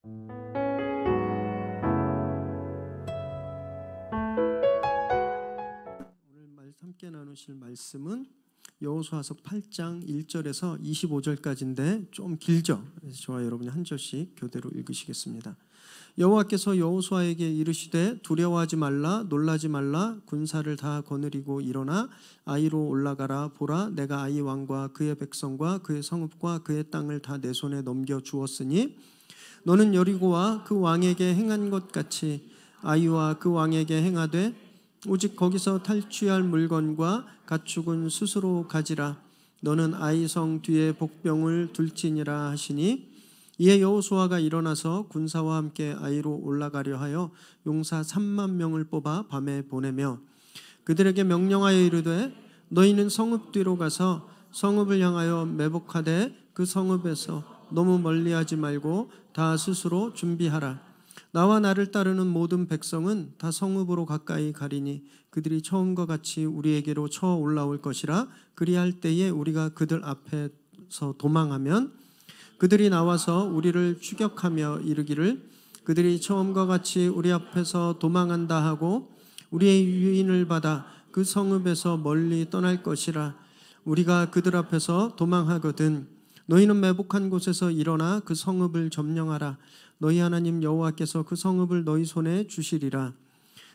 오늘 함께 나누실 말씀은 여호수아서 8장 1절에서 25절까지인데 좀 길죠. 그래서 저와 여러분이 한 절씩 교대로 읽으시겠습니다. 여호와께서 여호수아에게 이르시되 두려워하지 말라 놀라지 말라 군사를 다 거느리고 일어나 아이로 올라가라. 보라 내가 아이 왕과 그의 백성과 그의 성읍과 그의 땅을 다 내 손에 넘겨 주었으니 너는 여리고와 그 왕에게 행한 것 같이 아이와 그 왕에게 행하되 오직 거기서 탈취할 물건과 가축은 스스로 가지라. 너는 아이 성 뒤에 복병을 둘지니라 하시니 이에 여호수아가 일어나서 군사와 함께 아이로 올라가려 하여 용사 3만 명을 뽑아 밤에 보내며 그들에게 명령하여 이르되 너희는 성읍 뒤로 가서 성읍을 향하여 매복하되 그 성읍에서 너무 멀리하지 말고 다 스스로 준비하라. 나와 나를 따르는 모든 백성은 다 성읍으로 가까이 가리니 그들이 처음과 같이 우리에게로 쳐 올라올 것이라. 그리할 때에 우리가 그들 앞에서 도망하면 그들이 나와서 우리를 추격하며 이르기를 그들이 처음과 같이 우리 앞에서 도망한다 하고 우리의 유인을 받아 그 성읍에서 멀리 떠날 것이라. 우리가 그들 앞에서 도망하거든 너희는 매복한 곳에서 일어나 그 성읍을 점령하라. 너희 하나님 여호와께서 그 성읍을 너희 손에 주시리라.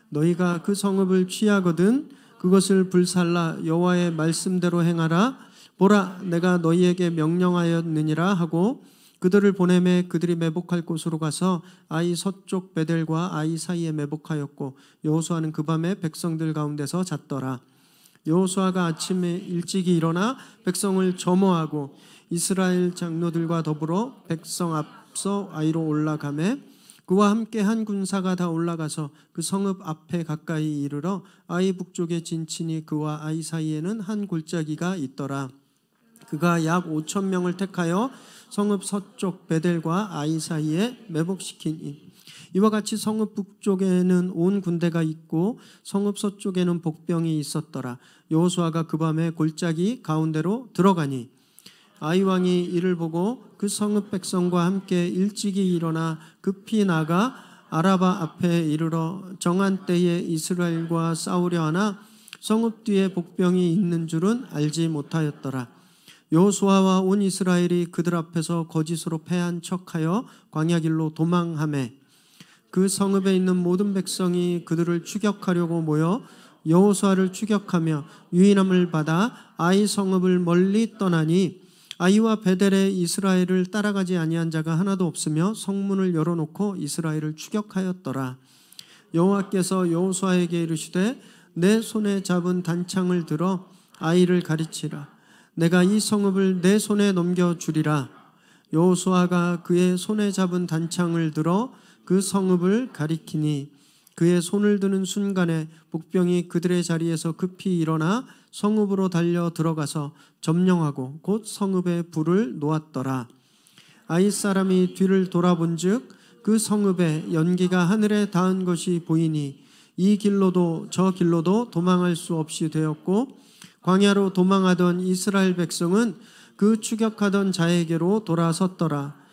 너희가 그 성읍을 취하거든 그것을 불살라 여호와의 말씀대로 행하라. 보라 내가 너희에게 명령하였느니라 하고 그들을 보내매 그들이 매복할 곳으로 가서 아이 서쪽 베델과 아이 사이에 매복하였고 여호수아는 그 밤에 백성들 가운데서 잤더라. 여호수아가 아침에 일찍이 일어나 백성을 점호하고 이스라엘 장로들과 더불어 백성 앞서 아이로 올라가매 그와 함께 한 군사가 다 올라가서 그 성읍 앞에 가까이 이르러 아이 북쪽에 진치니 그와 아이 사이에는 한 골짜기가 있더라. 그가 약 5천 명을 택하여 성읍 서쪽 베델과 아이 사이에 매복시키니 이와 같이 성읍 북쪽에는 온 군대가 있고 성읍 서쪽에는 복병이 있었더라. 여호수아가 그 밤에 골짜기 가운데로 들어가니 아이 왕이 이를 보고 그 성읍 백성과 함께 일찍이 일어나 급히 나가 아라바 앞에 이르러 정한 때에 이스라엘과 싸우려 하나 성읍 뒤에 복병이 있는 줄은 알지 못하였더라. 여호수아와 온 이스라엘이 그들 앞에서 거짓으로 패한 척하여 광야길로 도망하매 그 성읍에 있는 모든 백성이 그들을 추격하려고 모여 여호수아를 추격하며 유인함을 받아 아이 성읍을 멀리 떠나니 아이와 베델에 이스라엘을 따라가지 아니한 자가 하나도 없으며 성문을 열어놓고 이스라엘을 추격하였더라. 여호와께서 여호수아에게 이르시되 내 손에 잡은 단창을 들어 아이를 가르치라. 내가 이 성읍을 내 손에 넘겨주리라. 여호수아가 그의 손에 잡은 단창을 들어 그 성읍을 가리키니 그의 손을 드는 순간에 복병이 그들의 자리에서 급히 일어나 성읍으로 달려 들어가서 점령하고 곧 성읍에 불을 놓았더라. 아이 사람이 뒤를 돌아본즉 그 성읍에 연기가 하늘에 닿은 것이 보이니 이 길로도 저 길로도 도망할 수 없이 되었고 광야로 도망하던 이스라엘 백성은 그 추격하던 자에게로 돌아섰더라.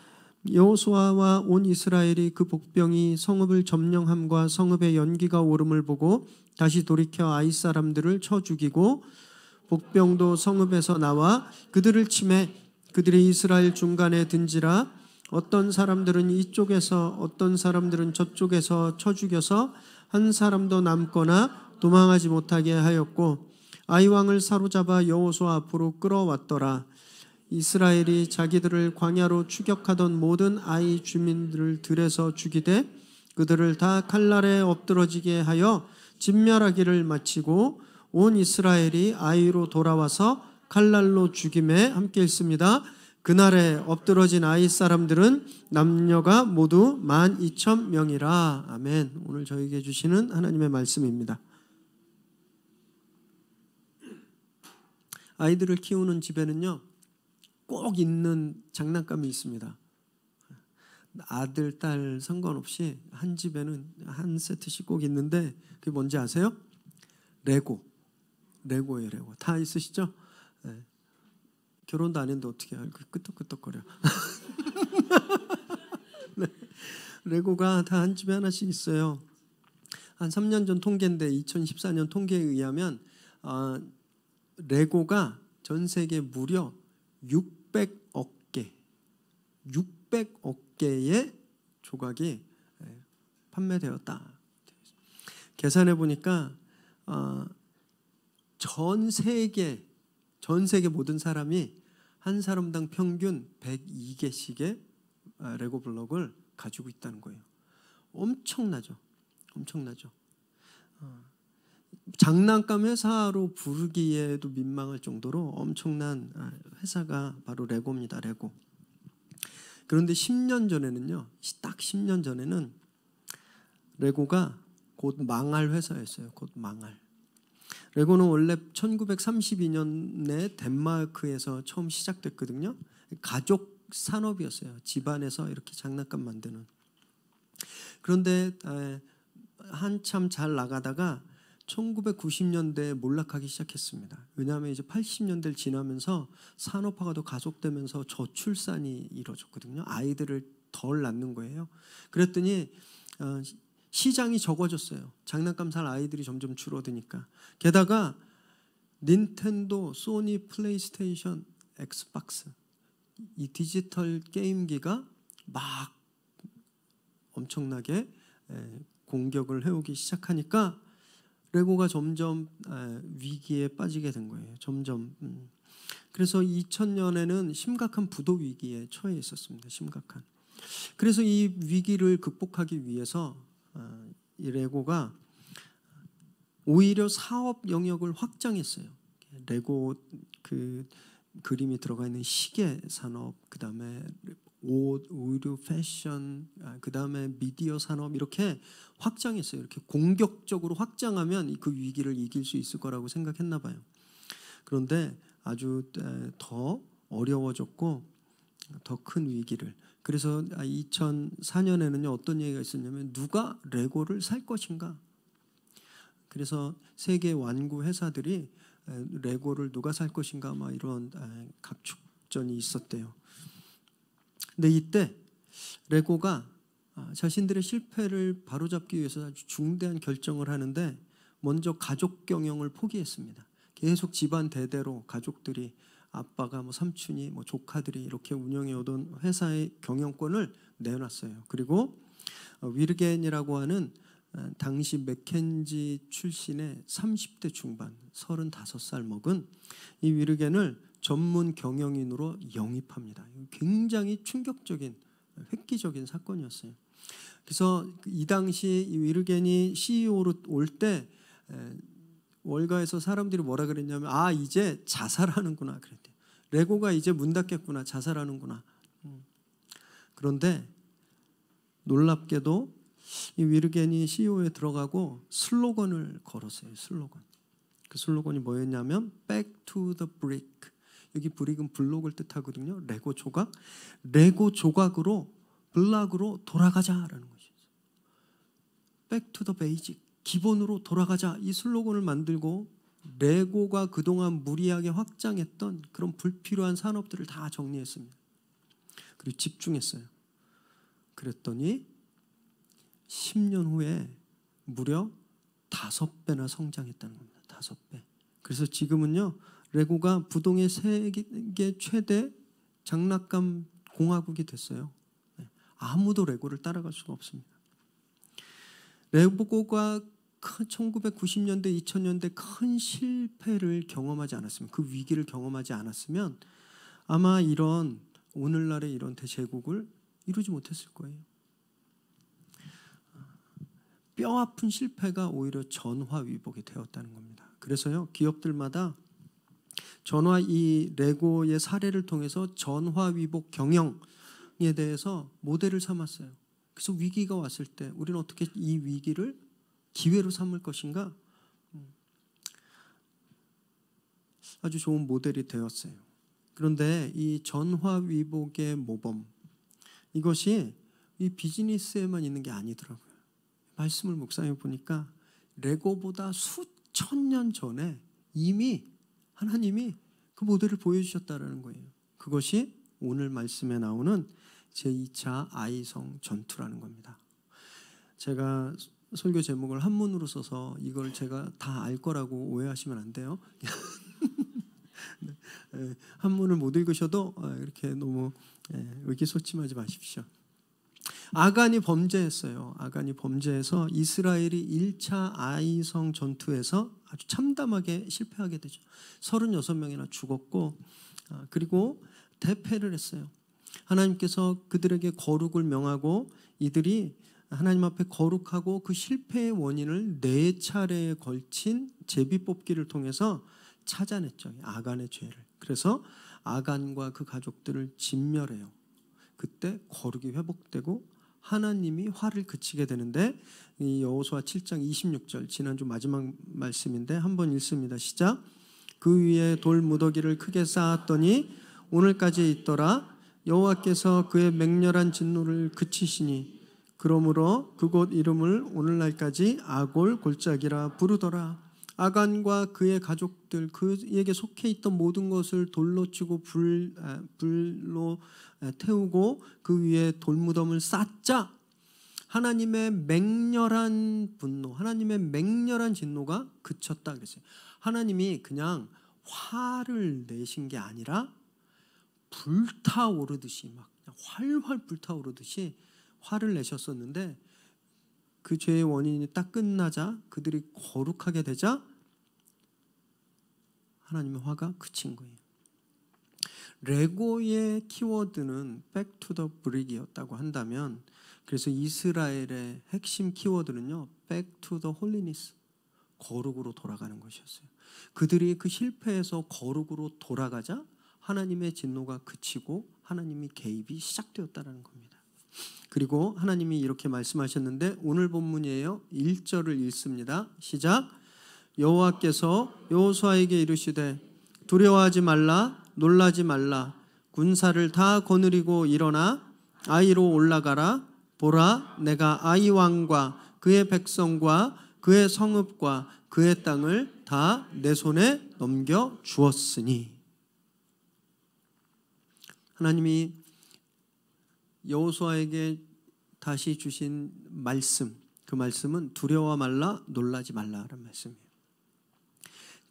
여호수아와 온 이스라엘이 그 복병이 성읍을 점령함과 성읍의 연기가 오름을 보고 다시 돌이켜 아이 사람들을 쳐 죽이고 복병도 성읍에서 나와 그들을 치매 그들이 이스라엘 중간에 든지라. 어떤 사람들은 이쪽에서 어떤 사람들은 저쪽에서 쳐 죽여서 한 사람도 남거나 도망하지 못하게 하였고 아이 왕을 사로잡아 여호수아 앞으로 끌어왔더라. 이스라엘이 자기들을 광야로 추격하던 모든 아이 주민들을 들에서 죽이되 그들을 다 칼날에 엎드러지게 하여 진멸하기를 마치고 온 이스라엘이 아이로 돌아와서 칼날로 죽임에 함께 있습니다. 그날에 엎드러진 아이 사람들은 남녀가 모두 12,000명이라. 아멘. 오늘 저에게 주시는 하나님의 말씀입니다. 아이들을 키우는 집에는요 꼭 있는 장난감이 있습니다. 아들, 딸 상관없이 한 집에는 한 세트씩 꼭 있는데 그게 뭔지 아세요? 레고예요. 레고. 다 있으시죠? 네. 결혼도 안 했는데 어떻게 알고 끄떡끄떡거려. 레고가 다 한 집에 하나씩 있어요. 한 3년 전 통계인데 2014년 통계에 의하면 레고가 전 세계 무려 600억 개의 조각이 판매되었다. 계산해 보니까 전 세계 모든 사람이 한 사람당 평균 102개씩의 레고 블록을 가지고 있다는 거예요. 엄청나죠. 장난감 회사로 부르기에도 민망할 정도로 엄청난 회사가 바로 레고입니다. 레고. 그런데 10년 전에는요. 딱 10년 전에는 레고가 곧 망할 회사였어요. 곧 망할. 레고는 원래 1932년에 덴마크에서 처음 시작됐거든요. 가족 산업이었어요. 집안에서 이렇게 장난감 만드는. 그런데 한참 잘 나가다가 1990년대에 몰락하기 시작했습니다. 왜냐하면 이제 80년대를 지나면서 산업화가 더 가속되면서 저출산이 이루어졌거든요. 아이들을 덜 낳는 거예요. 그랬더니 시장이 적어졌어요. 장난감 살 아이들이 점점 줄어드니까. 게다가 닌텐도, 소니, 플레이스테이션, 엑스박스 이 디지털 게임기가 막 엄청나게 공격을 해오기 시작하니까 레고가 점점 위기에 빠지게 된 거예요. 점점. 그래서 2000년에는 심각한 부도 위기에 처해 있었습니다. 심각한. 그래서 이 위기를 극복하기 위해서 이 레고가 오히려 사업 영역을 확장했어요. 레고 그 그림이 들어가 있는 시계 산업, 그다음에 옷, 의류, 패션, 그다음에 미디어 산업 이렇게 확장했어요. 이렇게 공격적으로 확장하면 그 위기를 이길 수 있을 거라고 생각했나 봐요. 그런데 아주 더 어려워졌고 더 큰 위기를. 그래서 2004년에는요 어떤 얘기가 있었냐면 누가 레고를 살 것인가. 그래서 세계 완구 회사들이 레고를 누가 살 것인가 막 이런 각축전이 있었대요. 근데 이때 레고가 자신들의 실패를 바로잡기 위해서 아주 중대한 결정을 하는데 먼저 가족 경영을 포기했습니다. 계속 집안 대대로 가족들이 아빠가 뭐 삼촌이 뭐 조카들이 이렇게 운영해 오던 회사의 경영권을 내놨어요. 그리고 위르겐이라고 하는 당시 맥켄지 출신의 30대 중반 35살 먹은 이 위르겐을 전문 경영인으로 영입합니다. 굉장히 충격적인 획기적인 사건이었어요. 그래서 이 당시 이 위르겐이 CEO로 올 때 월가에서 사람들이 뭐라 그랬냐면 이제 자살하는구나 그랬대요. 레고가 이제 문 닫겠구나, 자살하는구나. 그런데 놀랍게도 이 위르겐이 CEO에 들어가고 슬로건을 걸었어요. 슬로건. 그 슬로건이 뭐였냐면 Back to the brick. 여기 브릭은 블록을 뜻하거든요. 레고 조각. 레고 조각으로 블락으로 돌아가자라는 것이죠. Back to the basic. 기본으로 돌아가자. 이 슬로건을 만들고 레고가 그동안 무리하게 확장했던 그런 불필요한 산업들을 다 정리했습니다. 그리고 집중했어요. 그랬더니 10년 후에 무려 5배나 성장했다는 겁니다. 5배. 그래서 지금은요. 레고가 부동의 세계 최대 장난감 공화국이 됐어요. 아무도 레고를 따라갈 수가 없습니다. 레고가 1990년대, 2000년대 큰 실패를 경험하지 않았으면, 그 위기를 경험하지 않았으면 아마 이런 오늘날의 이런 대제국을 이루지 못했을 거예요. 뼈아픈 실패가 오히려 전화위복이 되었다는 겁니다. 그래서요 기업들마다 이 레고의 사례를 통해서 전화위복 경영에 대해서 모델을 삼았어요. 그래서 위기가 왔을 때 우리는 어떻게 이 위기를 기회로 삼을 것인가? 아주 좋은 모델이 되었어요. 그런데 이 전화위복의 모범, 이것이 이 비즈니스에만 있는 게 아니더라고요. 말씀을 묵상해 보니까 레고보다 수천 년 전에 이미 하나님이 그 모델을 보여주셨다는 거예요. 그것이 오늘 말씀에 나오는 제2차 아이성 전투라는 겁니다. 제가 설교 제목을 한문으로 써서 이걸 제가 다 알 거라고 오해하시면 안 돼요. 한문을 못 읽으셔도 이렇게 너무 의기소침하지 마십시오. 아간이 범죄했어요. 아간이 범죄해서 이스라엘이 1차 아이성 전투에서 아주 참담하게 실패하게 되죠. 36명이나 죽었고, 그리고 대패를 했어요. 하나님께서 그들에게 거룩을 명하고 이들이 하나님 앞에 거룩하고 그 실패의 원인을 4차례에 걸친 제비뽑기를 통해서 찾아냈죠. 아간의 죄를. 그래서 아간과 그 가족들을 진멸해요. 그때 거룩이 회복되고 하나님이 화를 그치게 되는데, 이 여호수아 7장 26절 지난주 마지막 말씀인데 한번 읽습니다. 시작. 그 위에 돌 무더기를 크게 쌓았더니 오늘까지 있더라. 여호와께서 그의 맹렬한 진노를 그치시니 그러므로 그곳 이름을 오늘날까지 아골 골짜기라 부르더라. 아간과 그의 가족들, 그에게 속해 있던 모든 것을 돌로 치고 불로 태우고 그 위에 돌무덤을 쌓자 하나님의 맹렬한 분노, 하나님의 맹렬한 진노가 그쳤다 그랬어요. 하나님이 그냥 화를 내신 게 아니라 불타오르듯이 막 활활 불타오르듯이 화를 내셨었는데, 그 죄의 원인이 딱 끝나자, 그들이 거룩하게 되자 하나님의 화가 그친 거예요. 레고의 키워드는 back to the brick이었다고 한다면, 그래서 이스라엘의 핵심 키워드는요, back to the holiness, 거룩으로 돌아가는 것이었어요. 그들이 그 실패에서 거룩으로 돌아가자 하나님의 진노가 그치고 하나님이 개입이 시작되었다는 겁니다. 그리고 하나님이 이렇게 말씀하셨는데, 오늘 본문이에요. 1절을 읽습니다. 시작. 여호와께서 여호수아에게 이르시되 두려워하지 말라, 놀라지 말라. 군사를 다 거느리고 일어나 아이로 올라가라. 보라, 내가 아이 왕과 그의 백성과 그의 성읍과 그의 땅을 다 내 손에 넘겨 주었으니. 하나님이 여호수아에게 다시 주신 말씀, 그 말씀은 두려워 말라, 놀라지 말라라는 말씀이에요.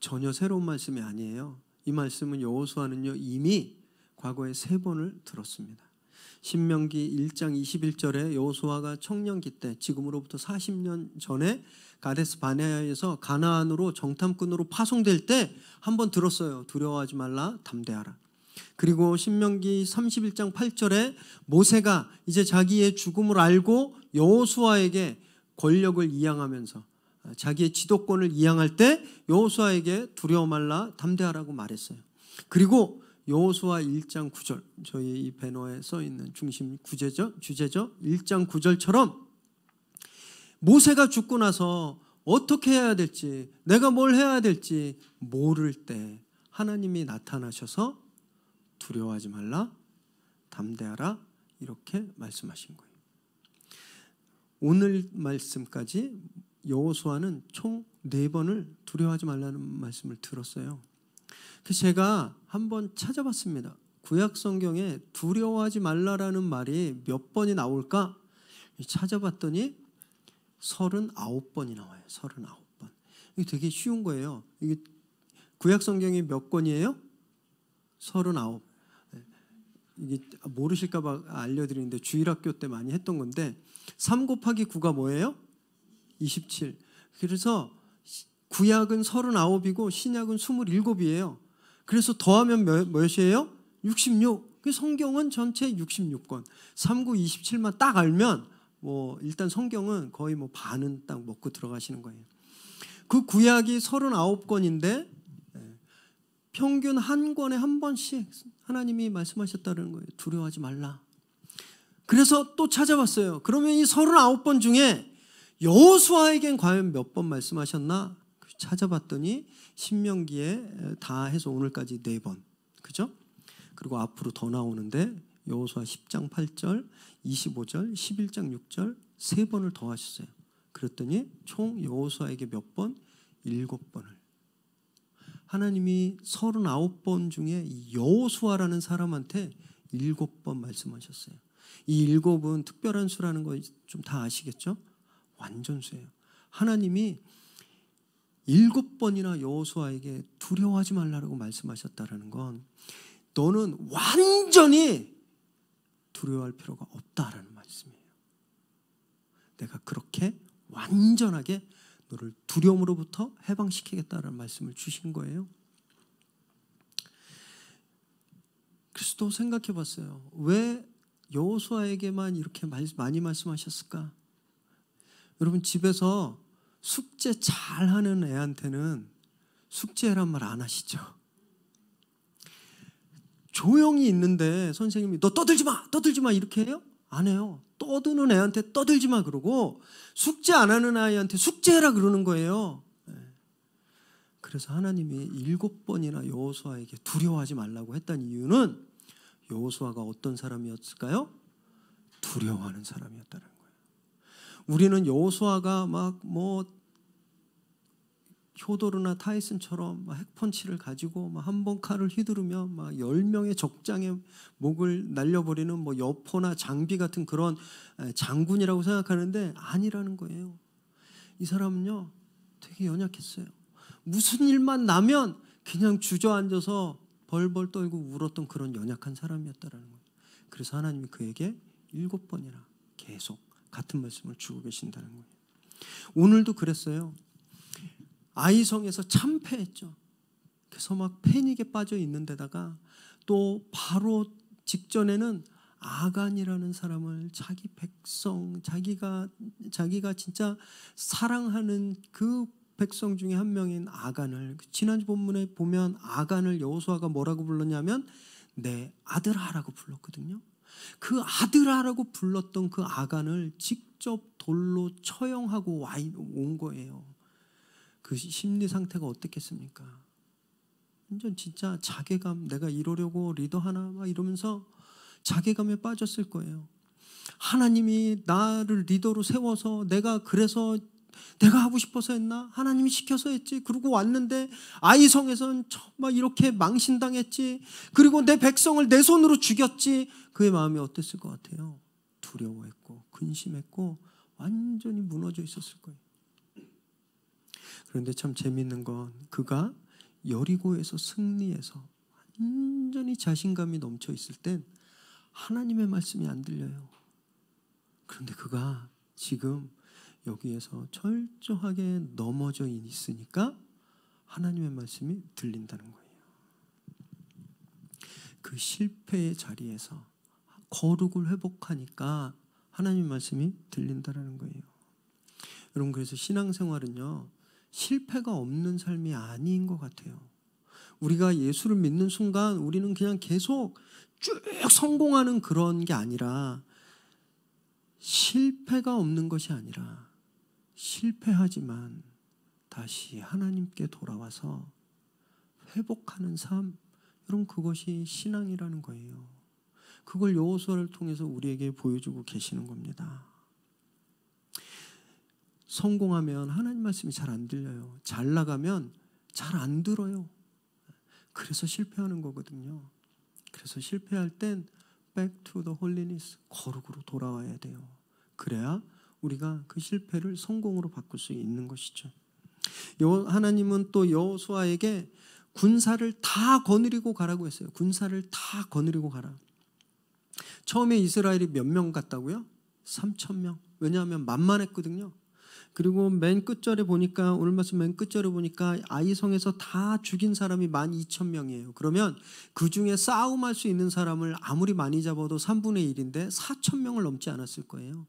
전혀 새로운 말씀이 아니에요. 이 말씀은 여호수아는요 이미 과거에 3번을 들었습니다. 신명기 1장 21절에 여호수아가 청년기 때, 지금으로부터 40년 전에 가데스 바네아에서 가나안으로 정탐꾼으로 파송될 때 한 번 들었어요. 두려워하지 말라, 담대하라. 그리고 신명기 31장 8절에 모세가 이제 자기의 죽음을 알고 여호수아에게 권력을 이양하면서 자기의 지도권을 이양할 때 여호수아에게 두려워 말라, 담대하라고 말했어요. 그리고 여호수아 1장 9절, 저희 이 배너에 써 있는 중심 주제죠. 1장 9절처럼 모세가 죽고 나서 어떻게 해야 될지, 내가 뭘 해야 될지 모를 때 하나님이 나타나셔서 두려워하지 말라, 담대하라, 이렇게 말씀하신 거예요. 오늘 말씀까지 여호수아는 총 4번을 두려워하지 말라는 말씀을 들었어요. 그래서 제가 한번 찾아봤습니다. 구약 성경에 두려워하지 말라라는 말이 몇 번이 나올까 찾아봤더니 39번이 나와요. 39번. 이게 되게 쉬운 거예요. 이게 구약 성경이 몇 권이에요? 39. 이게 모르실까 봐 알려드리는데 주일학교 때 많이 했던 건데, 3 곱하기 9가 뭐예요? 27. 그래서 구약은 39이고 신약은 27이에요. 그래서 더하면 몇이에요? 66. 성경은 전체 66권. 3, 9, 27만 딱 알면 일단 성경은 거의 반은 딱 먹고 들어가시는 거예요. 그 구약이 39권인데 평균 한 권에 한 번씩 하나님이 말씀하셨다는 거예요. 두려워하지 말라. 그래서 또 찾아봤어요. 그러면 이 39번 중에 여호수아에겐 과연 몇 번 말씀하셨나 찾아봤더니 신명기에 다 해서 오늘까지 4번. 그죠? 그리고 앞으로 더 나오는데 여호수아 10장 8절, 25절, 11장 6절 3번을 더 하셨어요. 그랬더니 총 여호수아에게 몇 번? 7번을. 하나님이 39번 중에 여호수아라는 사람한테 7번 말씀하셨어요. 이 7은 특별한 수라는 거 좀 다 아시겠죠? 완전수예요. 하나님이 7번이나 여호수아에게 두려워하지 말라고 말씀하셨다는 건 너는 완전히 두려워할 필요가 없다라는 말씀이에요. 내가 그렇게 완전하게 너를 두려움으로부터 해방시키겠다라는 말씀을 주신 거예요. 그래서 또 생각해 봤어요. 왜 여호수아에게만 이렇게 많이 말씀하셨을까? 여러분, 집에서 숙제 잘하는 애한테는 숙제란 말 안 하시죠? 조용히 있는데 선생님이 너 떠들지 마 이렇게 해요? 안 해요. 떠드는 애한테 떠들지 마 그러고 숙제 안 하는 아이한테 숙제해라 그러는 거예요. 그래서 하나님이 7번이나 여호수아에게 두려워하지 말라고 했던 이유는 여호수아가 어떤 사람이었을까요? 두려워하는 사람이었다는 거예요. 우리는 여호수아가 막 효도르나 타이슨처럼 핵펀치를 가지고 한 번 칼을 휘두르면 10명의 적장의 목을 날려버리는 여포나 장비 같은 그런 장군이라고 생각하는데 아니라는 거예요. 이 사람은요 되게 연약했어요. 무슨 일만 나면 그냥 주저앉아서 벌벌 떨고 울었던 그런 연약한 사람이었다라는 거예요. 그래서 하나님이 그에게 7번이나 계속 같은 말씀을 주고 계신다는 거예요. 오늘도 그랬어요. 아이성에서 참패했죠. 그래서 막 패닉에 빠져 있는 데다가 또 바로 직전에는 아간이라는 사람을 자기 백성, 자기가 진짜 사랑하는 그 백성 중에 한 명인 아간을, 지난주 본문에 보면 아간을 여호수아가 뭐라고 불렀냐면 내 아들아라고 불렀거든요. 그 아들아라고 불렀던 그 아간을 직접 돌로 처형하고 온 거예요. 그 심리 상태가 어땠겠습니까? 완전 진짜 자괴감, 내가 이러려고 리더하나 막 이러면서 자괴감에 빠졌을 거예요. 하나님이 나를 리더로 세워서 그래서 내가 하고 싶어서 했나? 하나님이 시켜서 했지. 그리고 왔는데 아이성에선 막 이렇게 망신당했지. 그리고 내 백성을 내 손으로 죽였지. 그의 마음이 어땠을 것 같아요? 두려워했고 근심했고 완전히 무너져 있었을 거예요. 그런데 참 재밌는 건 그가 여리고에서 승리해서 완전히 자신감이 넘쳐 있을 땐 하나님의 말씀이 안 들려요. 그런데 그가 지금 여기에서 철저하게 넘어져 있으니까 하나님의 말씀이 들린다는 거예요. 그 실패의 자리에서 거룩을 회복하니까 하나님의 말씀이 들린다는 거예요. 여러분, 그래서 신앙생활은요 실패가 없는 삶이 아닌 것 같아요. 우리가 예수를 믿는 순간 우리는 그냥 계속 쭉 성공하는 그런 게 아니라, 실패가 없는 것이 아니라 실패하지만 다시 하나님께 돌아와서 회복하는 삶, 여러분 그것이 신앙이라는 거예요. 그걸 여호수아를 통해서 우리에게 보여주고 계시는 겁니다. 성공하면 하나님 말씀이 잘 안 들려요. 잘 나가면 잘 안 들어요. 그래서 실패하는 거거든요. 그래서 실패할 땐 back to the holiness, 거룩으로 돌아와야 돼요. 그래야 우리가 그 실패를 성공으로 바꿀 수 있는 것이죠. 하나님은 또 여호수아에게 군사를 다 거느리고 가라고 했어요. 군사를 다 거느리고 가라. 처음에 이스라엘이 몇 명 갔다고요? 3,000명. 왜냐하면 만만했거든요. 그리고 맨 끝절에 보니까, 오늘 말씀 맨 끝절에 보니까 아이성에서 다 죽인 사람이 12,000명이에요. 그러면 그 중에 싸움할 수 있는 사람을 아무리 많이 잡아도 3분의 1인데 4,000명을 넘지 않았을 거예요.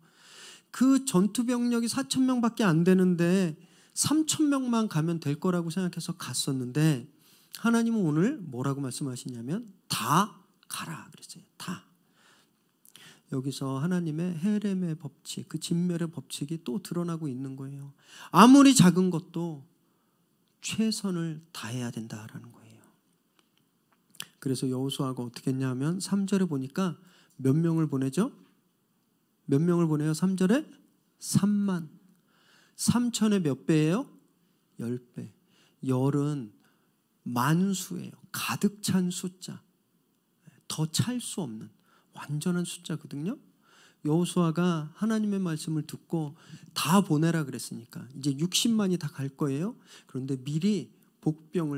그 전투병력이 4,000명밖에 안 되는데 3,000명만 가면 될 거라고 생각해서 갔었는데, 하나님은 오늘 뭐라고 말씀하시냐면 다 가라 그랬어요. 다. 여기서 하나님의 헤렘의 법칙, 그 진멸의 법칙이 또 드러나고 있는 거예요. 아무리 작은 것도 최선을 다해야 된다라는 거예요. 그래서 여호수아가 어떻게 했냐면 3절에 보니까 몇 명을 보내죠? 몇 명을 보내요? 3절에 3만. 3천의 몇 배예요? 10배. 열은 만수예요. 가득 찬 숫자. 더 찰 수 없는 완전한 숫자거든요. 여호수아가 하나님의 말씀을 듣고 다 보내라 그랬으니까 이제 60만이 다 갈 거예요. 그런데 미리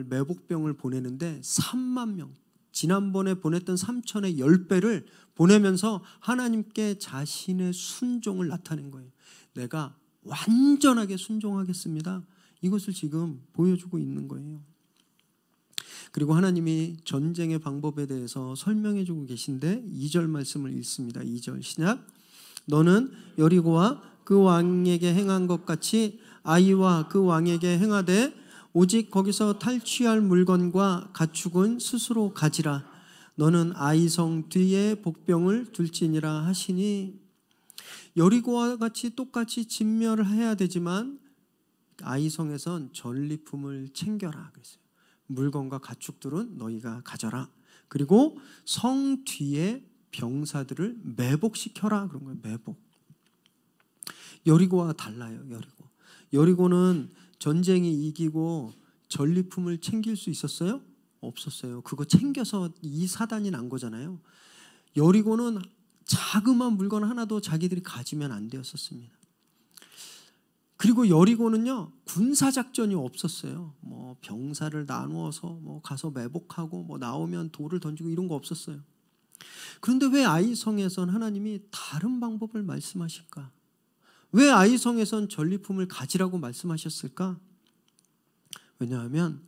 매복병을 보내는데 3만 명, 지난번에 보냈던 3천의 10배를 보내면서 하나님께 자신의 순종을 나타낸 거예요. 내가 완전하게 순종하겠습니다. 이것을 지금 보여주고 있는 거예요. 그리고 하나님이 전쟁의 방법에 대해서 설명해 주고 계신데 2절 말씀을 읽습니다. 2절 시작. 너는 여리고와 그 왕에게 행한 것 같이 아이와 그 왕에게 행하되 오직 거기서 탈취할 물건과 가축은 스스로 가지라. 너는 아이성 뒤에 복병을 둘지니라 하시니, 여리고와 같이 똑같이 진멸을 해야 되지만 아이성에선 전리품을 챙겨라 그랬어요. 물건과 가축들은 너희가 가져라. 그리고 성 뒤에 병사들을 매복시켜라 그런 거예요. 매복. 여리고와 달라요. 여리고는 전쟁이 이기고 전리품을 챙길 수 있었어요? 없었어요. 그거 챙겨서 이 사단이 난 거잖아요. 여리고는 자그마한 물건 하나도 자기들이 가지면 안 되었었습니다. 그리고 여리고는요, 군사작전이 없었어요. 뭐 병사를 나누어서 뭐 가서 매복하고 뭐 나오면 돌을 던지고 이런 거 없었어요. 그런데 왜 아이성에선 하나님이 다른 방법을 말씀하실까? 왜 아이성에선 전리품을 가지라고 말씀하셨을까? 왜냐하면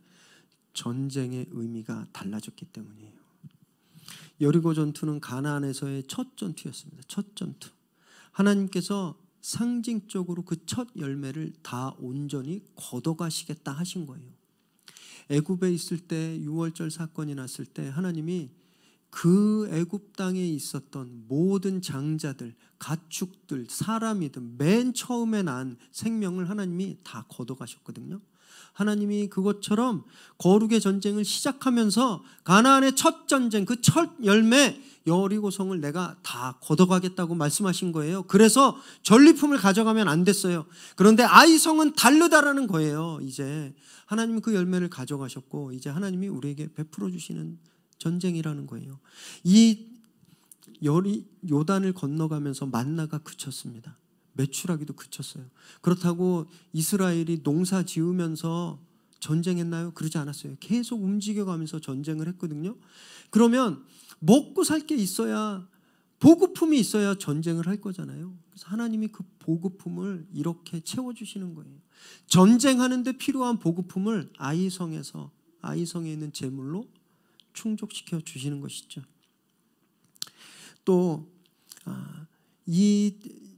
전쟁의 의미가 달라졌기 때문이에요. 여리고 전투는 가나안에서의 첫 전투였습니다. 첫 전투. 하나님께서 상징적으로 그 첫 열매를 다 온전히 걷어가시겠다 하신 거예요. 애굽에 있을 때 유월절 사건이 났을 때 하나님이 그 애굽 땅에 있었던 모든 장자들, 가축들, 사람이든 맨 처음에 난 생명을 하나님이 다 걷어가셨거든요. 하나님이 그것처럼 거룩의 전쟁을 시작하면서 가나안의 첫 전쟁, 그 첫 열매 여리고성을 내가 다 걷어가겠다고 말씀하신 거예요. 그래서 전리품을 가져가면 안 됐어요. 그런데 아이성은 다르다라는 거예요. 이제 하나님은 그 열매를 가져가셨고 이제 하나님이 우리에게 베풀어 주시는 전쟁이라는 거예요. 이 요단을 건너가면서 만나가 그쳤습니다. 메추라기도 그쳤어요. 그렇다고 이스라엘이 농사 지으면서 전쟁했나요? 그러지 않았어요. 계속 움직여가면서 전쟁을 했거든요. 그러면 먹고 살 게 있어야, 보급품이 있어야 전쟁을 할 거잖아요. 그래서 하나님이 그 보급품을 이렇게 채워주시는 거예요. 전쟁하는데 필요한 보급품을 아이성에 있는 제물로 충족시켜 주시는 것이죠. 또 이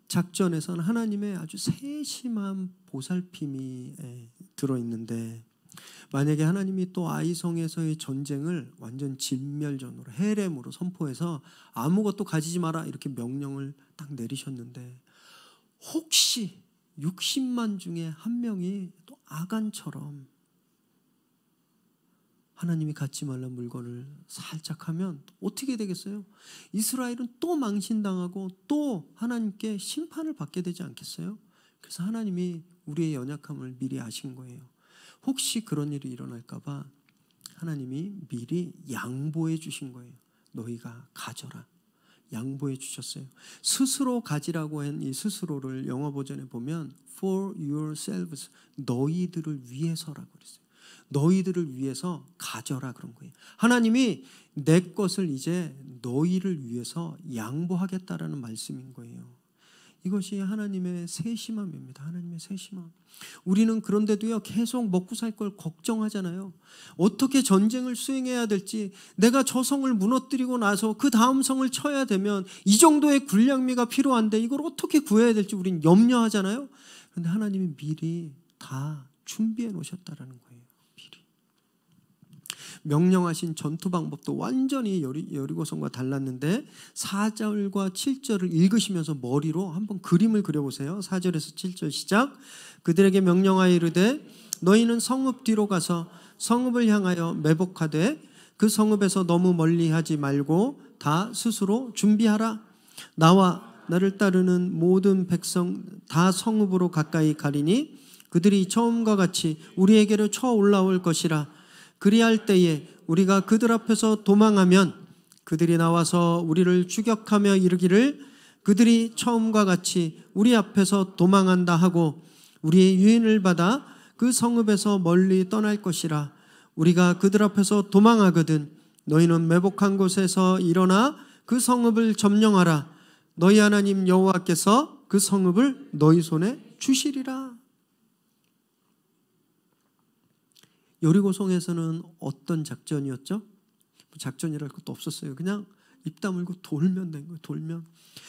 작전에서는 하나님의 아주 세심한 보살핌이 들어있는데, 만약에 하나님이 또 아이성에서의 전쟁을 완전 진멸전으로 헤렘으로 선포해서 아무것도 가지지 마라 이렇게 명령을 딱 내리셨는데, 혹시 60만 중에 한 명이 또 아간처럼 하나님이 갖지 말란 물건을 살짝 하면 어떻게 되겠어요? 이스라엘은 또 망신당하고 또 하나님께 심판을 받게 되지 않겠어요? 그래서 하나님이 우리의 연약함을 미리 아신 거예요. 혹시 그런 일이 일어날까 봐 하나님이 미리 양보해 주신 거예요. 너희가 가져라. 양보해 주셨어요. 스스로 가지라고 한 이 스스로를 영어 버전에 보면 for yourselves, 너희들을 위해서라고 그랬어요. 너희들을 위해서 가져라 그런 거예요. 하나님이 내 것을 이제 너희를 위해서 양보하겠다라는 말씀인 거예요. 이것이 하나님의 세심함입니다. 하나님의 세심함. 우리는 그런데도요, 계속 먹고 살 걸 걱정하잖아요. 어떻게 전쟁을 수행해야 될지, 내가 저 성을 무너뜨리고 나서 그 다음 성을 쳐야 되면 이 정도의 군량미가 필요한데 이걸 어떻게 구해야 될지 우린 염려하잖아요. 그런데 하나님이 미리 다 준비해 놓으셨다라는 거예요. 명령하신 전투 방법도 완전히 여리고성과 달랐는데 4절과 7절을 읽으시면서 머리로 한번 그림을 그려보세요. 4절에서 7절 시작. 그들에게 명령하여 이르되 너희는 성읍 뒤로 가서 성읍을 향하여 매복하되 그 성읍에서 너무 멀리하지 말고 다 스스로 준비하라. 나와 나를 따르는 모든 백성 다 성읍으로 가까이 가리니 그들이 처음과 같이 우리에게로 쳐 올라올 것이라. 그리할 때에 우리가 그들 앞에서 도망하면 그들이 나와서 우리를 추격하며 이르기를 그들이 처음과 같이 우리 앞에서 도망한다 하고 우리의 유인을 받아 그 성읍에서 멀리 떠날 것이라. 우리가 그들 앞에서 도망하거든 너희는 매복한 곳에서 일어나 그 성읍을 점령하라. 너희 하나님 여호와께서 그 성읍을 너희 손에 주시리라. 여리고성에서는 어떤 작전이었죠? 작전이랄 것도 없었어요. 그냥 입 다물고 돌면 된 거예요. 돌면.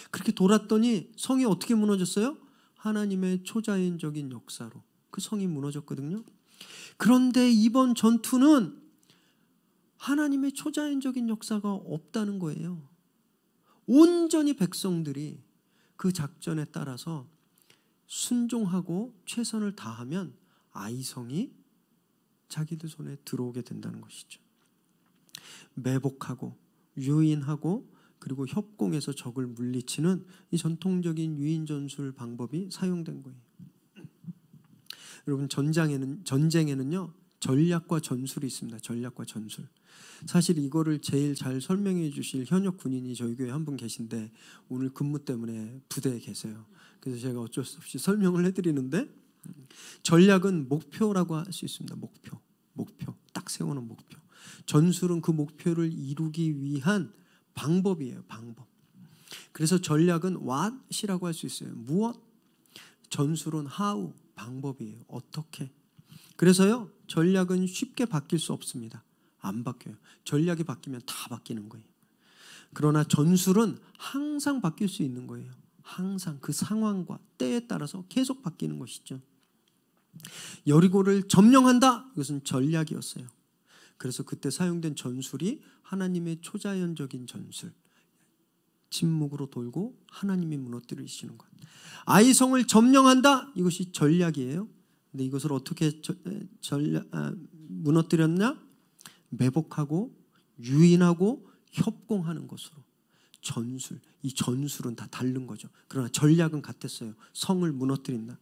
그렇게 돌았더니 성이 어떻게 무너졌어요? 하나님의 초자연적인 역사로 그 성이 무너졌거든요. 그런데 이번 전투는 하나님의 초자연적인 역사가 없다는 거예요. 온전히 백성들이 그 작전에 따라서 순종하고 최선을 다하면 아이성이 자기들 손에 들어오게 된다는 것이죠. 매복하고 유인하고 그리고 협공해서 적을 물리치는 이 전통적인 유인 전술 방법이 사용된 거예요. 여러분 전쟁에는요 전략과 전술이 있습니다. 전략과 전술. 사실 이거를 제일 잘 설명해 주실 현역 군인이 저희 교회에 한 분 계신데 오늘 근무 때문에 부대에 계세요. 그래서 제가 어쩔 수 없이 설명을 해드리는데 전략은 목표라고 할 수 있습니다. 목표 딱 세우는 목표. 전술은 그 목표를 이루기 위한 방법이에요. 방법. 그래서 전략은 what이라고 할 수 있어요. 무엇? 전술은 how, 방법이에요. 어떻게. 그래서요 전략은 쉽게 바뀔 수 없습니다. 안 바뀌어요. 전략이 바뀌면 다 바뀌는 거예요. 그러나 전술은 항상 바뀔 수 있는 거예요. 항상 그 상황과 때에 따라서 계속 바뀌는 것이죠. 여리고를 점령한다. 이것은 전략이었어요. 그래서 그때 사용된 전술이 하나님의 초자연적인 전술. 침묵으로 돌고 하나님이 무너뜨리시는 것. 아이성을 점령한다. 이것이 전략이에요. 근데 이것을 어떻게 무너뜨렸냐? 매복하고 유인하고 협공하는 것으로. 전술. 이 전술은 다 다른 거죠. 그러나 전략은 같았어요. 성을 무너뜨린다.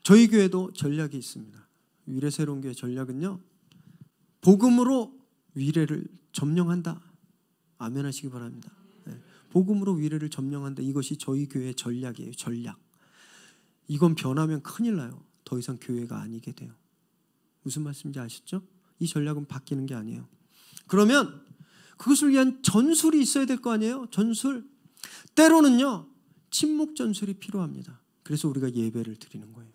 저희 교회도 전략이 있습니다. 위례새로운교회 전략은요. 복음으로 위례를 점령한다. 아멘 하시기 바랍니다. 네. 복음으로 위례를 점령한다. 이것이 저희 교회의 전략이에요. 전략. 이건 변하면 큰일 나요. 더 이상 교회가 아니게 돼요. 무슨 말씀인지 아시죠? 이 전략은 바뀌는 게 아니에요. 그러면 그것을 위한 전술이 있어야 될 거 아니에요? 전술. 때로는요. 침묵 전술이 필요합니다. 그래서 우리가 예배를 드리는 거예요.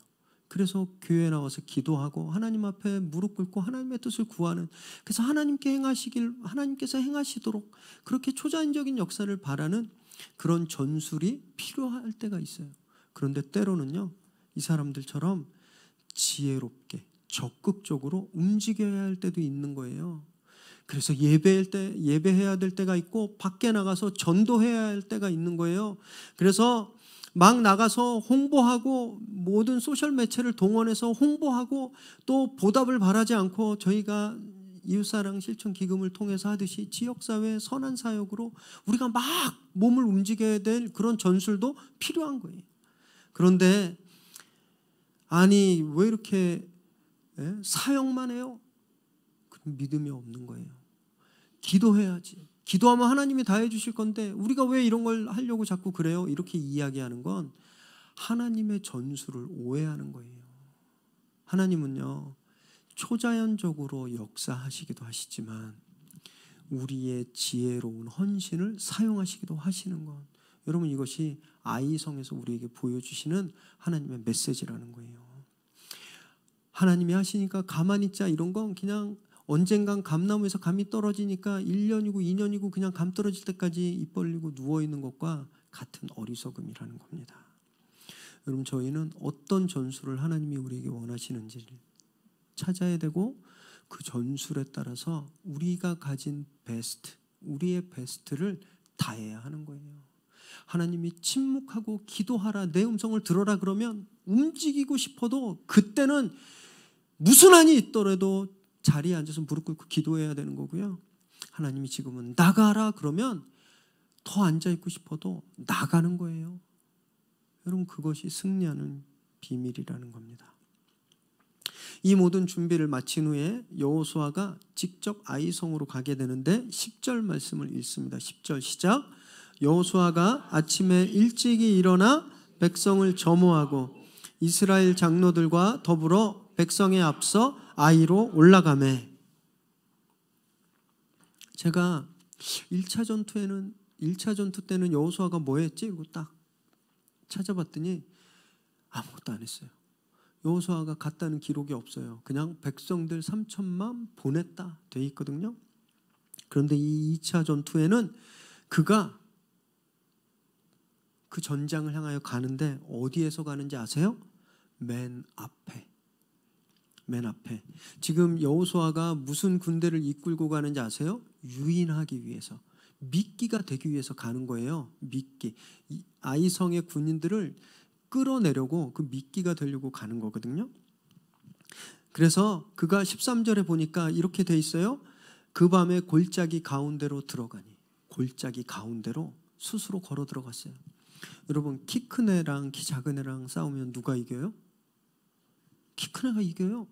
그래서 교회에 나와서 기도하고 하나님 앞에 무릎 꿇고 하나님의 뜻을 구하는, 그래서 하나님께서 행하시도록 그렇게 초자연적인 역사를 바라는 그런 전술이 필요할 때가 있어요. 그런데 때로는요, 이 사람들처럼 지혜롭게 적극적으로 움직여야 할 때도 있는 거예요. 그래서 예배해야 될 때가 있고 밖에 나가서 전도해야 할 때가 있는 거예요. 그래서 막 나가서 홍보하고 모든 소셜 매체를 동원해서 홍보하고 또 보답을 바라지 않고 저희가 이웃사랑 실천 기금을 통해서 하듯이 지역사회 선한 사역으로 우리가 막 몸을 움직여야 될 그런 전술도 필요한 거예요. 그런데 아니 왜 이렇게 사역만 해요? 그럼 믿음이 없는 거예요. 기도해야지. 기도하면 하나님이 다 해주실 건데 우리가 왜 이런 걸 하려고 자꾸 그래요? 이렇게 이야기하는 건 하나님의 전술을 오해하는 거예요. 하나님은요, 초자연적으로 역사하시기도 하시지만 우리의 지혜로운 헌신을 사용하시기도 하시는 것. 여러분, 이것이 아이성에서 우리에게 보여주시는 하나님의 메시지라는 거예요. 하나님이 하시니까 가만히 있자 이런 건 그냥 언젠간 감나무에서 감이 떨어지니까 1년이고 2년이고 그냥 감 떨어질 때까지 입 벌리고 누워있는 것과 같은 어리석음이라는 겁니다. 여러분, 저희는 어떤 전술을 하나님이 우리에게 원하시는지를 찾아야 되고 그 전술에 따라서 우리가 가진 베스트, 우리의 베스트를 다해야 하는 거예요. 하나님이 침묵하고 기도하라, 내 음성을 들어라 그러면 움직이고 싶어도 그때는 무슨 한이 있더라도 자리에 앉아서 무릎 꿇고 기도해야 되는 거고요. 하나님이 지금은 나가라 그러면 더 앉아있고 싶어도 나가는 거예요. 여러분, 그것이 승리하는 비밀이라는 겁니다. 이 모든 준비를 마친 후에 여호수아가 직접 아이성으로 가게 되는데 10절 말씀을 읽습니다. 10절 시작. 여호수아가 아침에 일찍이 일어나 백성을 점호하고 이스라엘 장로들과 더불어 백성에 앞서 아이로 올라가매. 제가 1차 전투 때는 여호수아가 뭐 했지? 이거 딱 찾아봤더니 아무것도 안 했어요. 여호수아가 갔다는 기록이 없어요. 그냥 백성들 3천만 보냈다 돼 있거든요. 그런데 이 2차 전투에는 그가 그 전장을 향하여 가는데 어디에서 가는지 아세요? 맨 앞에. 지금 여호수아가 무슨 군대를 이끌고 가는지 아세요? 유인하기 위해서, 미끼가 되기 위해서 가는 거예요. 미끼. 아이성의 군인들을 끌어내려고 그 미끼가 되려고 가는 거거든요. 그래서 그가 13절에 보니까 이렇게 돼 있어요. 그 밤에 골짜기 가운데로 들어가니, 골짜기 가운데로 스스로 걸어 들어갔어요. 여러분, 키 큰 애랑 키 작은 애랑 싸우면 누가 이겨요? 키 큰 애가 이겨요.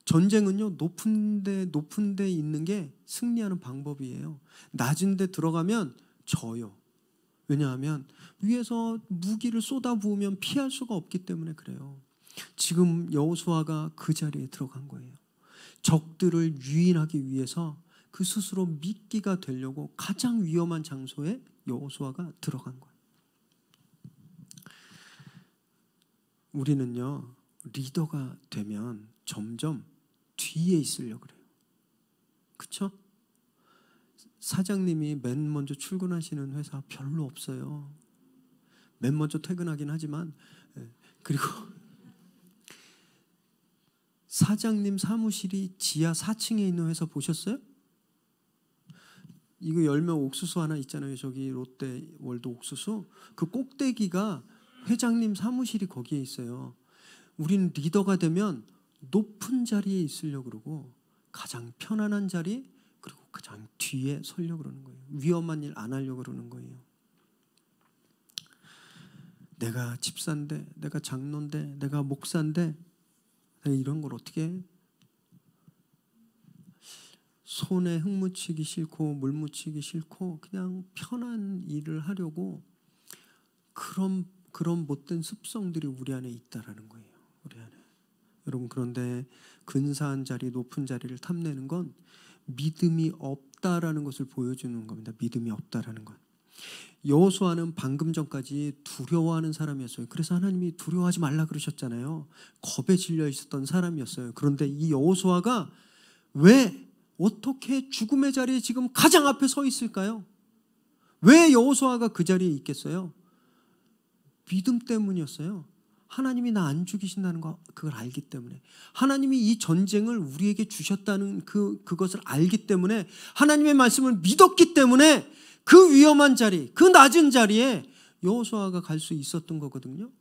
전쟁은요, 높은 데 있는 게 승리하는 방법이에요. 낮은 데 들어가면 져요. 왜냐하면 위에서 무기를 쏟아부으면 피할 수가 없기 때문에 그래요. 지금 여호수아가 그 자리에 들어간 거예요. 적들을 유인하기 위해서 그 스스로 미끼가 되려고 가장 위험한 장소에 여호수아가 들어간 거예요. 우리는요, 리더가 되면 점점 뒤에 있으려고 그래요. 그렇죠? 사장님이 맨 먼저 출근하시는 회사 별로 없어요. 맨 먼저 퇴근하긴 하지만, 그리고 사장님 사무실이 지하 4층에 있는 회사 보셨어요? 이거 열면 옥수수 하나 있잖아요. 저기 롯데월드 옥수수. 그 꼭대기가 회장님 사무실이 거기에 있어요. 우리는 리더가 되면 높은 자리에 있으려고 그러고 가장 편안한 자리, 그리고 가장 뒤에 서려고 그러는 거예요. 위험한 일 안 하려고 그러는 거예요. 내가 집사인데, 내가 장로인데, 내가 목사인데, 내가 이런 걸 어떻게 해? 손에 흙 묻히기 싫고 물 묻히기 싫고 그냥 편한 일을 하려고 그런 못된 습성들이 우리 안에 있다라는 거예요. 우리 안에. 여러분, 그런데 근사한 자리, 높은 자리를 탐내는 건 믿음이 없다라는 것을 보여주는 겁니다. 믿음이 없다라는 것. 여호수아는 방금 전까지 두려워하는 사람이었어요. 그래서 하나님이 두려워하지 말라 그러셨잖아요. 겁에 질려 있었던 사람이었어요. 그런데 이 여호수아가 왜 어떻게 죽음의 자리에 지금 가장 앞에 서 있을까요? 왜 여호수아가 그 자리에 있겠어요? 믿음 때문이었어요. 하나님이 나 안 죽이신다는 거, 그걸 알기 때문에, 하나님이 이 전쟁을 우리에게 주셨다는 그것을 알기 때문에, 하나님의 말씀을 믿었기 때문에 그 위험한 자리, 그 낮은 자리에 여호수아가 갈 수 있었던 거거든요.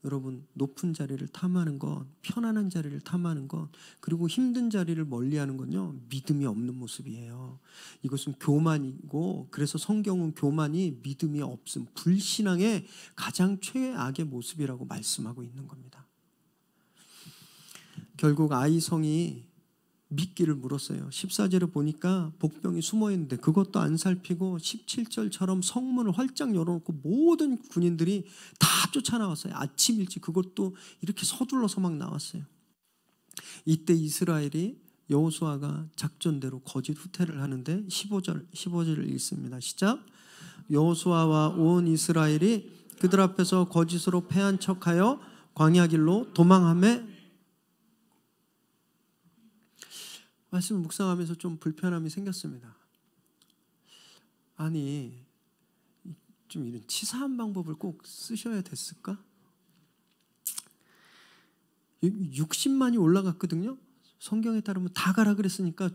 여러분, 높은 자리를 탐하는 것, 편안한 자리를 탐하는 것, 그리고 힘든 자리를 멀리하는 건요, 믿음이 없는 모습이에요. 이것은 교만이고, 그래서 성경은 교만이 믿음이 없음, 불신앙의 가장 최악의 모습이라고 말씀하고 있는 겁니다. 결국 아이성이 미끼를 물었어요. 14절에 보니까 복병이 숨어있는데 그것도 안 살피고 17절처럼 성문을 활짝 열어놓고 모든 군인들이 다 쫓아나왔어요. 아침 일찍, 그것도 이렇게 서둘러서 막 나왔어요. 이때 이스라엘이 여호수아가 작전대로 거짓 후퇴를 하는데 15절을 읽습니다. 시작. 여호수아와 온 이스라엘이 그들 앞에서 거짓으로 패한 척하여 광야 길로 도망하매. 말씀을 묵상하면서 좀 불편함이 생겼습니다. 아니, 좀 이런 치사한 방법을 꼭 쓰셔야 됐을까? 60만이 올라갔거든요. 성경에 따르면 다 가라 그랬으니까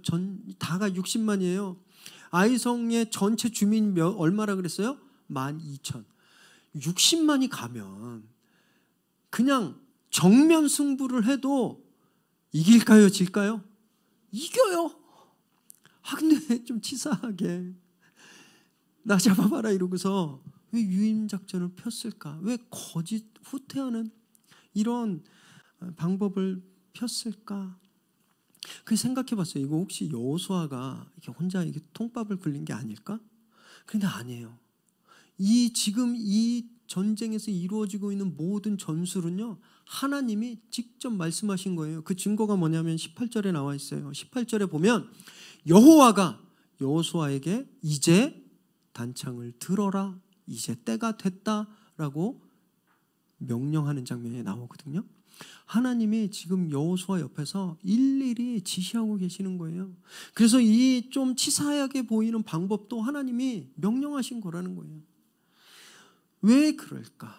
다가 60만이에요. 아이성의 전체 주민 얼마라 그랬어요? 12,000. 60만이 가면 그냥 정면 승부를 해도 이길까요? 질까요? 이겨요. 근데 좀 치사하게 나 잡아봐라 이러고서 왜 유인작전을 폈을까? 왜 거짓 후퇴하는 이런 방법을 폈을까? 그 생각해봤어요. 이거 혹시 여호수아가 이렇게 혼자 이게 통밥을 굴린 게 아닐까? 그런데 아니에요. 지금 이 전쟁에서 이루어지고 있는 모든 전술은요, 하나님이 직접 말씀하신 거예요. 그 증거가 뭐냐면 18절에 나와 있어요. 18절에 보면 여호와가 여호수아에게 이제 단창을 들어라, 이제 때가 됐다라고 명령하는 장면이 나오거든요. 하나님이 지금 여호수아 옆에서 일일이 지시하고 계시는 거예요. 그래서 이 좀 치사하게 보이는 방법도 하나님이 명령하신 거라는 거예요. 왜 그럴까?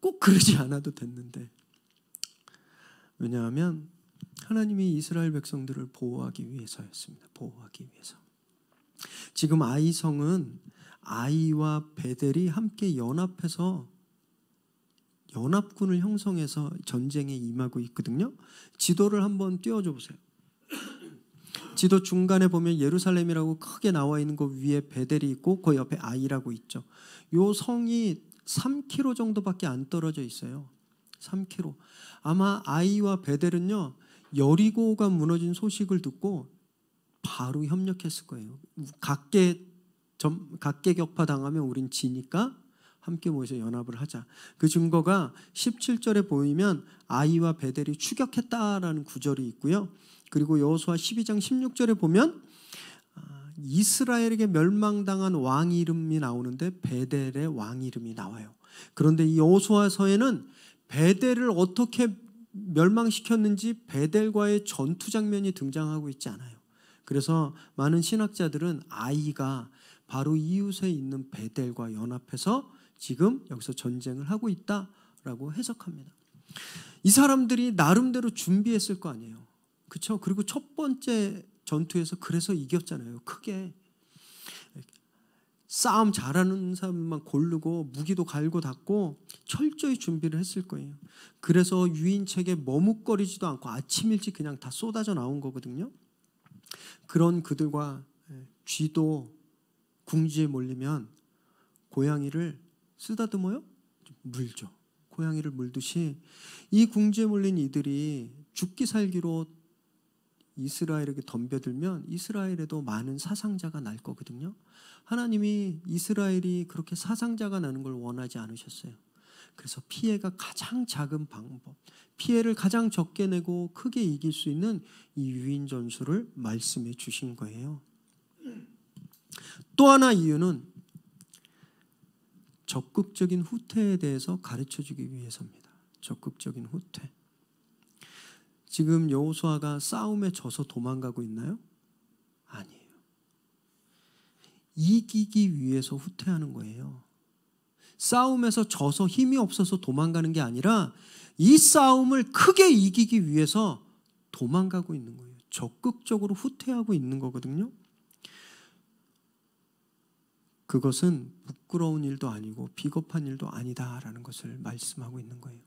꼭 그러지 않아도 됐는데. 왜냐하면 하나님이 이스라엘 백성들을 보호하기 위해서였습니다. 보호하기 위해서. 지금 아이성은 아이와 베델이 함께 연합해서 연합군을 형성해서 전쟁에 임하고 있거든요. 지도를 한번 띄워줘 보세요. 지도 중간에 보면 예루살렘이라고 크게 나와 있는 거 위에 베델이 있고 그 옆에 아이라고 있죠. 요 성이 3km 정도밖에 안 떨어져 있어요. 3km. 아마 아이와 베델은요, 여리고가 무너진 소식을 듣고 바로 협력했을 거예요. 각계격파 당하면 우린 지니까 함께 모여서 연합을 하자. 그 증거가 17절에 보이면 아이와 베델이 추격했다라는 구절이 있고요. 그리고 여호수아 12장 16절에 보면 이스라엘에게 멸망당한 왕 이름이 나오는데 베델의 왕 이름이 나와요. 그런데 이 여호수아서에는 베델을 어떻게 멸망시켰는지 베델과의 전투 장면이 등장하고 있지 않아요. 그래서 많은 신학자들은 아이가 바로 이웃에 있는 베델과 연합해서 지금 여기서 전쟁을 하고 있다라고 해석합니다. 이 사람들이 나름대로 준비했을 거 아니에요. 그렇죠? 그리고 첫 번째 전투에서 그래서 이겼잖아요. 크게. 싸움 잘하는 사람만 고르고 무기도 갈고 닦고 철저히 준비를 했을 거예요. 그래서 유인책에 머뭇거리지도 않고 아침 일찍 그냥 다 쏟아져 나온 거거든요. 그런 그들과 쥐도 궁지에 몰리면 고양이를 쓰다듬어요? 물죠. 고양이를 물듯이 이 궁지에 몰린 이들이 죽기 살기로 이스라엘에게 덤벼들면 이스라엘에도 많은 사상자가 날 거거든요. 하나님이 이스라엘이 그렇게 사상자가 나는 걸 원하지 않으셨어요. 그래서 피해가 가장 작은 방법, 피해를 가장 적게 내고 크게 이길 수 있는 이 유인 전술을 말씀해 주신 거예요. 또 하나 이유는 적극적인 후퇴에 대해서 가르쳐 주기 위해서입니다. 적극적인 후퇴. 지금 여호수아가 싸움에 져서 도망가고 있나요? 아니에요. 이기기 위해서 후퇴하는 거예요. 싸움에서 져서 힘이 없어서 도망가는 게 아니라 이 싸움을 크게 이기기 위해서 도망가고 있는 거예요. 적극적으로 후퇴하고 있는 거거든요. 그것은 부끄러운 일도 아니고 비겁한 일도 아니다라는 것을 말씀하고 있는 거예요.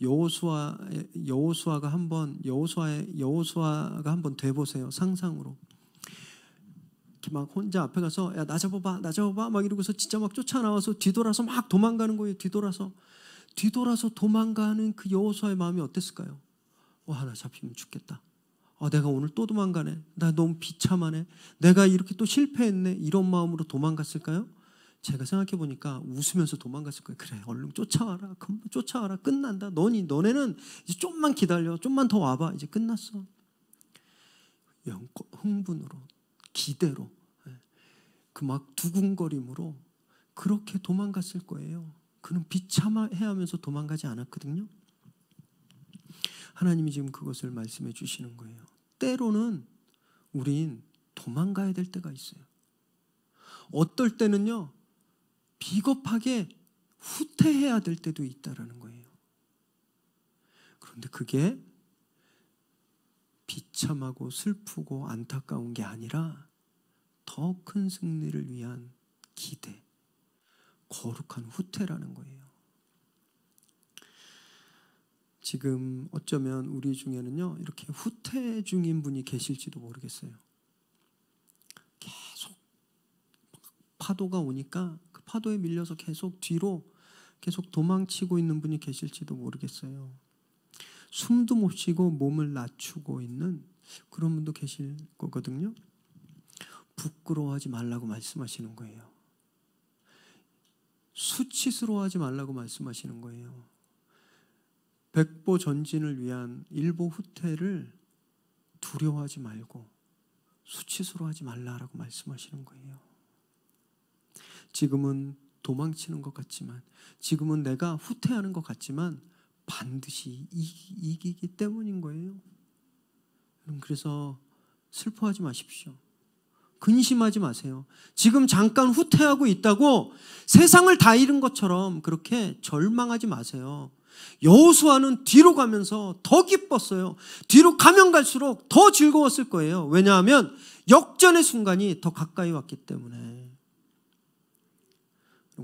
여호수아가 한번 돼 보세요. 상상으로. 이렇게 막 혼자 앞에 가서 야, 나 잡아봐 막 이러고서 진짜 막 쫓아나와서 뒤돌아서 막 도망가는 거예요. 뒤돌아서 도망가는 그 여호수아의 마음이 어땠을까요? 와, 나 잡히면 죽겠다. 내가 오늘 또 도망가네. 나 너무 비참하네. 내가 이렇게 또 실패했네. 이런 마음으로 도망갔을까요? 제가 생각해 보니까 웃으면서 도망갔을 거예요. 그래, 얼른 쫓아와라. 금방 쫓아와라. 끝난다. 너네는 이제 좀만 기다려. 좀만 더 와봐. 이제 끝났어. 흥분으로, 기대로, 그 막 두근거림으로 그렇게 도망갔을 거예요. 그는 비참해하면서 도망가지 않았거든요. 하나님이 지금 그것을 말씀해 주시는 거예요. 때로는 우린 도망가야 될 때가 있어요. 어떨 때는요, 비겁하게 후퇴해야 될 때도 있다라는 거예요. 그런데 그게 비참하고 슬프고 안타까운 게 아니라 더 큰 승리를 위한 기대, 거룩한 후퇴라는 거예요. 지금 어쩌면 우리 중에는요, 이렇게 후퇴 중인 분이 계실지도 모르겠어요. 계속 파도가 오니까 그 파도에 밀려서 계속 뒤로 계속 도망치고 있는 분이 계실지도 모르겠어요. 숨도 못 쉬고 몸을 낮추고 있는 그런 분도 계실 거거든요. 부끄러워하지 말라고 말씀하시는 거예요. 수치스러워하지 말라고 말씀하시는 거예요. 백보 전진을 위한 일보 후퇴를 두려워하지 말고 수치스러워하지 말라라고 말씀하시는 거예요. 지금은 도망치는 것 같지만, 지금은 내가 후퇴하는 것 같지만 반드시 이기기 때문인 거예요. 그래서 슬퍼하지 마십시오. 근심하지 마세요. 지금 잠깐 후퇴하고 있다고 세상을 다 잃은 것처럼 그렇게 절망하지 마세요. 여호수아는 뒤로 가면서 더 기뻤어요. 뒤로 가면 갈수록 더 즐거웠을 거예요. 왜냐하면 역전의 순간이 더 가까이 왔기 때문에.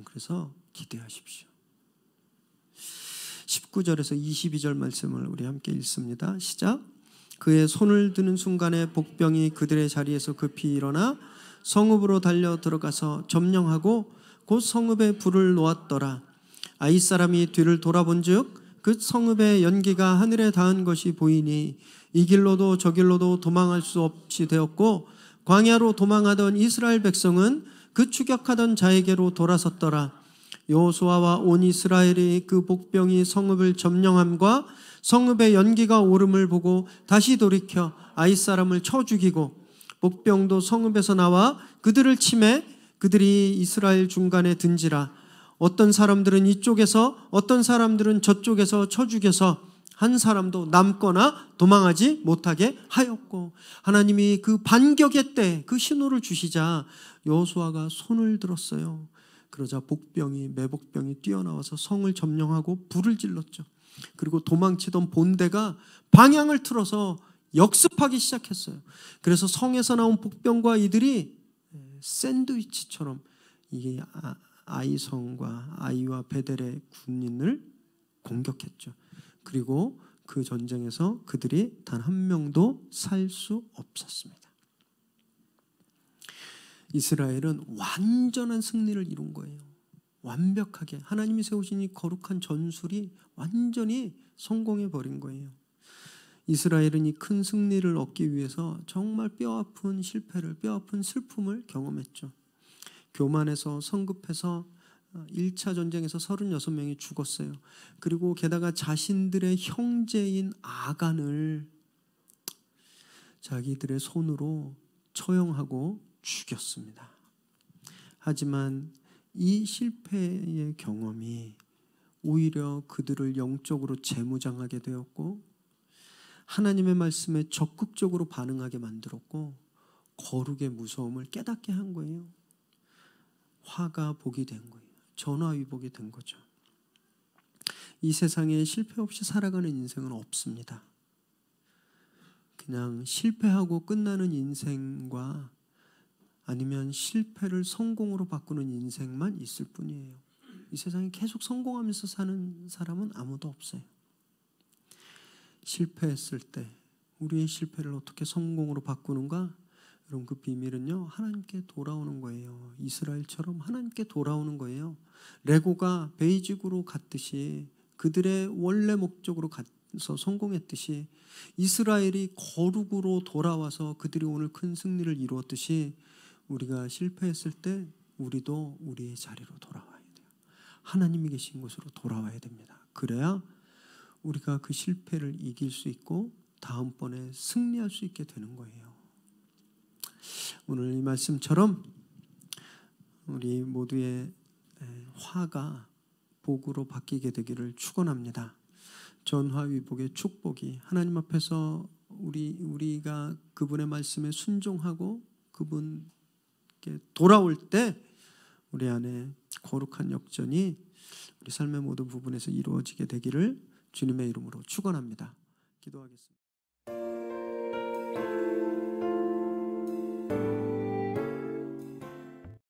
그래서 기대하십시오. 19절에서 22절 말씀을 우리 함께 읽습니다. 시작. 그의 손을 드는 순간에 복병이 그들의 자리에서 급히 일어나 성읍으로 달려 들어가서 점령하고 곧 성읍에 불을 놓았더라. 아이 사람이 뒤를 돌아본즉 그 성읍의 연기가 하늘에 닿은 것이 보이니 이 길로도 저 길로도 도망할 수 없이 되었고 광야로 도망하던 이스라엘 백성은 그 추격하던 자에게로 돌아섰더라. 여호수아와 온 이스라엘이 그 복병이 성읍을 점령함과 성읍의 연기가 오름을 보고 다시 돌이켜 아이 사람을 쳐 죽이고 복병도 성읍에서 나와 그들을 치매 그들이 이스라엘 중간에 든지라. 어떤 사람들은 이쪽에서 어떤 사람들은 저쪽에서 쳐 죽여서 한 사람도 남거나 도망하지 못하게 하였고, 하나님이 그 반격의 때 그 신호를 주시자 여호수아가 손을 들었어요. 그러자 복병이 매복병이 뛰어나와서 성을 점령하고 불을 질렀죠. 그리고 도망치던 본대가 방향을 틀어서 역습하기 시작했어요. 그래서 성에서 나온 복병과 이들이 샌드위치처럼 이게 아이성과 아이와 베델의 군인을 공격했죠. 그리고 그 전쟁에서 그들이 단 한 명도 살 수 없었습니다. 이스라엘은 완전한 승리를 이룬 거예요. 완벽하게 하나님이 세우신 이 거룩한 전술이 완전히 성공해 버린 거예요. 이스라엘은 이 큰 승리를 얻기 위해서 정말 뼈아픈 실패를, 뼈아픈 슬픔을 경험했죠. 교만해서 성급해서 1차 전쟁에서 36명이 죽었어요. 그리고 게다가 자신들의 형제인 아간을 자기들의 손으로 처형하고 죽였습니다. 하지만 이 실패의 경험이 오히려 그들을 영적으로 재무장하게 되었고 하나님의 말씀에 적극적으로 반응하게 만들었고 거룩의 무서움을 깨닫게 한 거예요. 화가 복이 된 거예요. 전화위복이 된 거죠. 이 세상에 실패 없이 살아가는 인생은 없습니다. 그냥 실패하고 끝나는 인생과 아니면 실패를 성공으로 바꾸는 인생만 있을 뿐이에요. 이 세상에 계속 성공하면서 사는 사람은 아무도 없어요. 실패했을 때 우리의 실패를 어떻게 성공으로 바꾸는가? 여러분, 그 비밀은요, 하나님께 돌아오는 거예요. 이스라엘처럼 하나님께 돌아오는 거예요. 레고가 베이직으로 갔듯이 그들의 원래 목적으로 가서 성공했듯이 이스라엘이 거룩으로 돌아와서 그들이 오늘 큰 승리를 이루었듯이 우리가 실패했을 때 우리도 우리의 자리로 돌아와야 돼요. 하나님이 계신 곳으로 돌아와야 됩니다. 그래야 우리가 그 실패를 이길 수 있고 다음번에 승리할 수 있게 되는 거예요. 오늘 이 말씀처럼 우리 모두의 화가 복으로 바뀌게 되기를 축원합니다. 전화위복의 축복이 하나님 앞에서 우리가 그분의 말씀에 순종하고 그분께 돌아올 때 우리 안에 거룩한 역전이 우리 삶의 모든 부분에서 이루어지게 되기를 주님의 이름으로 축원합니다. 기도하겠습니다.